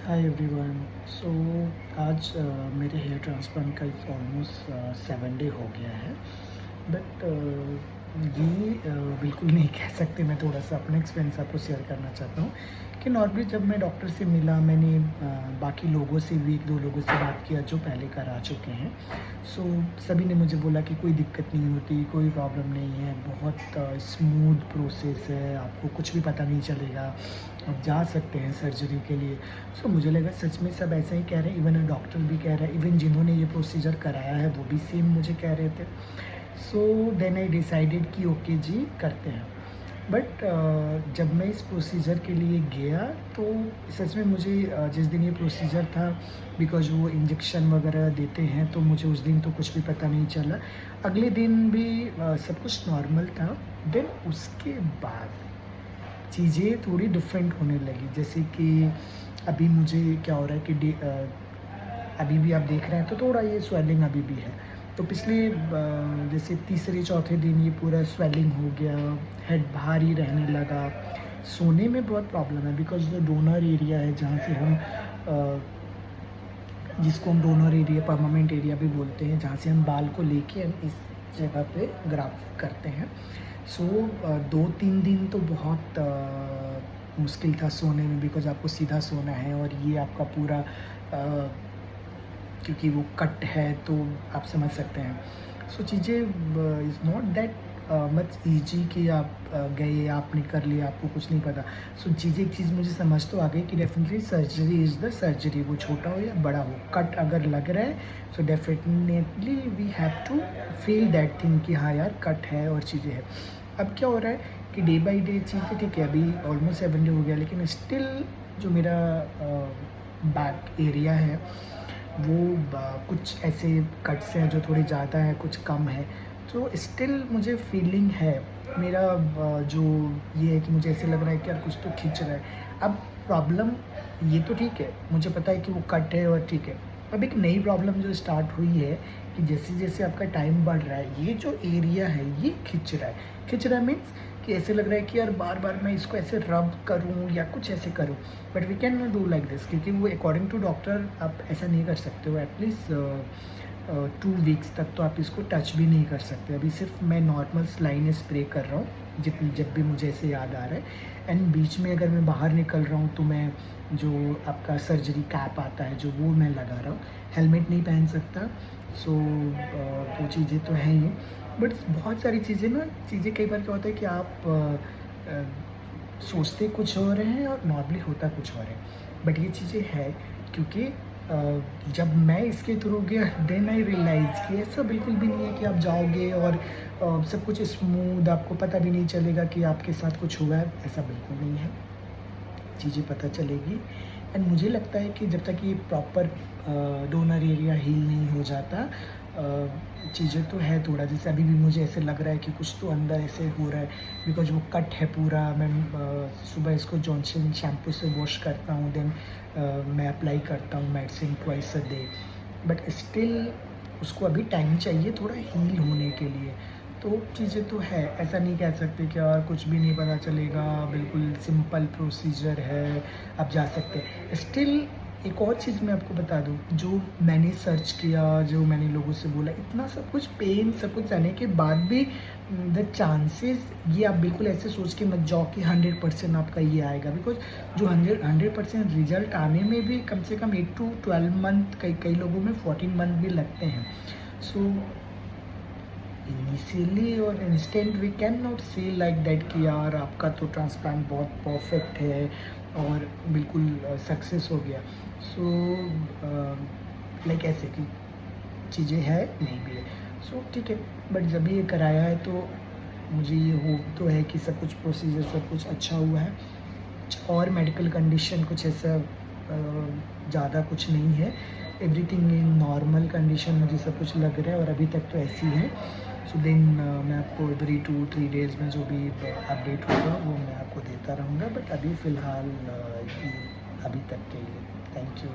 Hi everyone. सो आज मेरे hair transplant का ऑलमोस्ट 7 डे हो गया है। बट ये बिल्कुल नहीं कह सकते। मैं थोड़ा सा अपना एक्सपीरियंस आपको शेयर करना चाहता हूँ कि नॉर्मली जब मैं डॉक्टर से मिला, मैंने बाकी लोगों से भी 1-2 लोगों से बात किया जो पहले करा चुके हैं। सो सभी ने मुझे बोला कि कोई दिक्कत नहीं होती, कोई प्रॉब्लम नहीं है, बहुत स्मूथ प्रोसेस है, आपको कुछ भी पता नहीं चलेगा, आप जा सकते हैं सर्जरी के लिए। सो मुझे लगा सच में सब ऐसा ही कह रहे हैं, इवन डॉक्टर भी कह रहा है, इवन जिन्होंने ये प्रोसीजर कराया है वो भी सेम मुझे कह रहे थे। सो देन आई डिसाइडेड कि ओके जी करते हैं। बट जब मैं इस प्रोसीजर के लिए गया तो सच में मुझे जिस दिन ये प्रोसीजर था, बिकॉज वो इंजेक्शन वगैरह देते हैं, तो मुझे उस दिन तो कुछ भी पता नहीं चला। अगले दिन भी सब कुछ नॉर्मल था। देन उसके बाद चीज़ें थोड़ी डिफरेंट होने लगी। जैसे कि अभी मुझे क्या हो रहा है कि अभी भी आप देख रहे हैं तो थोड़ा ये स्वेलिंग अभी भी है। तो पिछले जैसे तीसरे चौथे दिन ये पूरा स्वेलिंग हो गया, हेड भारी रहने लगा, सोने में बहुत प्रॉब्लम है, बिकॉज जो डोनर एरिया है जहाँ से हम जिसको हम डोनर एरिया, परमानेंट एरिया भी बोलते हैं, जहाँ से हम बाल को लेके हम इस जगह पे ग्राफ्ट करते हैं। सो 2-3 दिन तो बहुत मुश्किल था सोने में, बिकॉज आपको सीधा सोना है और ये आपका पूरा क्योंकि वो कट है तो आप समझ सकते हैं। सो चीज़ें is not that much easy कि आप गए, आपने कर लिया, आपको कुछ नहीं पता। सो चीज़ें एक चीज़ मुझे समझ तो आ गई कि definitely surgery is the surgery, वो छोटा हो या बड़ा हो, कट अगर लग रहा है so definitely we have to feel that thing कि हाँ यार कट है और चीज़ें हैं। अब क्या हो रहा है कि डे बाई डे चीज़ें ठीक है, अभी ऑलमोस्ट 7 डे हो गया, लेकिन स्टिल जो मेरा बैक एरिया है वो कुछ ऐसे कट्स हैं जो थोड़े ज़्यादा है, कुछ कम है। तो स्टिल मुझे फीलिंग है मेरा जो ये है कि मुझे ऐसे लग रहा है कि यार कुछ तो खींच रहा है। अब प्रॉब्लम ये तो ठीक है, मुझे पता है कि वो कट है और ठीक है। अब एक नई प्रॉब्लम जो स्टार्ट हुई है कि जैसे-जैसे आपका टाइम बढ़ रहा है, ये जो एरिया है ये खिंच रहा है। खिंच रहा है मीन्स कि ऐसे लग रहा है कि यार बार-बार मैं इसको ऐसे रब करूँ या कुछ ऐसे करूँ। But we can not do like this, क्योंकि वो अकॉर्डिंग टू डॉक्टर आप ऐसा नहीं कर सकते हो। एटलीस्ट 2 वीक्स तक तो आप इसको टच भी नहीं कर सकते। अभी सिर्फ मैं नॉर्मल सलाइन स्प्रे कर रहा हूँ जब भी मुझे ऐसे याद आ रहा है। एंड बीच में अगर मैं बाहर निकल रहा हूँ तो मैं जो आपका सर्जरी कैप आता है जो वो मैं लगा रहा हूँ, हेलमेट नहीं पहन सकता। सो वो चीज़ें तो हैं ही। बट बहुत सारी चीज़ें कई बार क्या होता है कि आप सोचते कुछ और हैं और नॉर्मली होता कुछ और है। बट ये चीज़ें है क्योंकि जब मैं इसके थ्रू गया देन आई रियलाइज़ कि ऐसा बिल्कुल भी नहीं है कि आप जाओगे और सब कुछ स्मूथ, आपको पता भी नहीं चलेगा कि आपके साथ कुछ हुआ है, ऐसा बिल्कुल नहीं है। चीज़ें पता चलेगी। एंड मुझे लगता है कि जब तक ये प्रॉपर डोनर एरिया हील नहीं हो जाता, चीज़ें तो है थोड़ा, जैसे अभी भी मुझे ऐसे लग रहा है कि कुछ तो अंदर ऐसे हो रहा है, बिकॉज वो कट है पूरा। मैं सुबह इसको जॉनसन शैम्पू से वॉश करता हूँ, देन मैं अप्लाई करता हूँ medicine twice a day. But still उसको अभी टाइम चाहिए थोड़ा हील होने के लिए। तो चीज़ें तो है, ऐसा नहीं कह सकते कि यार कुछ भी नहीं पता चलेगा, बिल्कुल सिंपल प्रोसीजर है, आप जा सकते हैं। स्टिल एक और चीज़ मैं आपको बता दूँ, जो मैंने सर्च किया, जो मैंने लोगों से बोला, इतना सब कुछ पेन सब कुछ जाने के बाद भी द चांसेस, ये आप बिल्कुल ऐसे सोच के मत जाओ कि 100% आपका ये आएगा, बिकॉज जो 100% रिजल्ट आने में भी कम से कम 8 to 12 मंथ, कई कई लोगों में 14 मंथ भी लगते हैं। सो इनिशियली और इंस्टेंट वी कैन नॉट से लाइक दैट कि यार आपका तो ट्रांसप्लांट बहुत परफेक्ट है और बिल्कुल सक्सेस हो गया। सो लाइक ऐसे की चीज़ें है, नहीं भी है। सो ठीक है, बट जब ये कराया है तो मुझे ये होप तो है कि सब कुछ प्रोसीजर सब कुछ अच्छा हुआ है। और मेडिकल कंडीशन कुछ ऐसा ज़्यादा कुछ नहीं है। एवरीथिंग इन नॉर्मल कंडीशन मुझे सब कुछ लग रहा है और अभी तक तो ऐसी है। सो देन मैं आपको एवरी 2-3 डेज़ में जो भी अपडेट होगा वो मैं आपको देता रहूँगा। बट अभी फ़िलहाल ये अभी तक के लिए थैंक यू।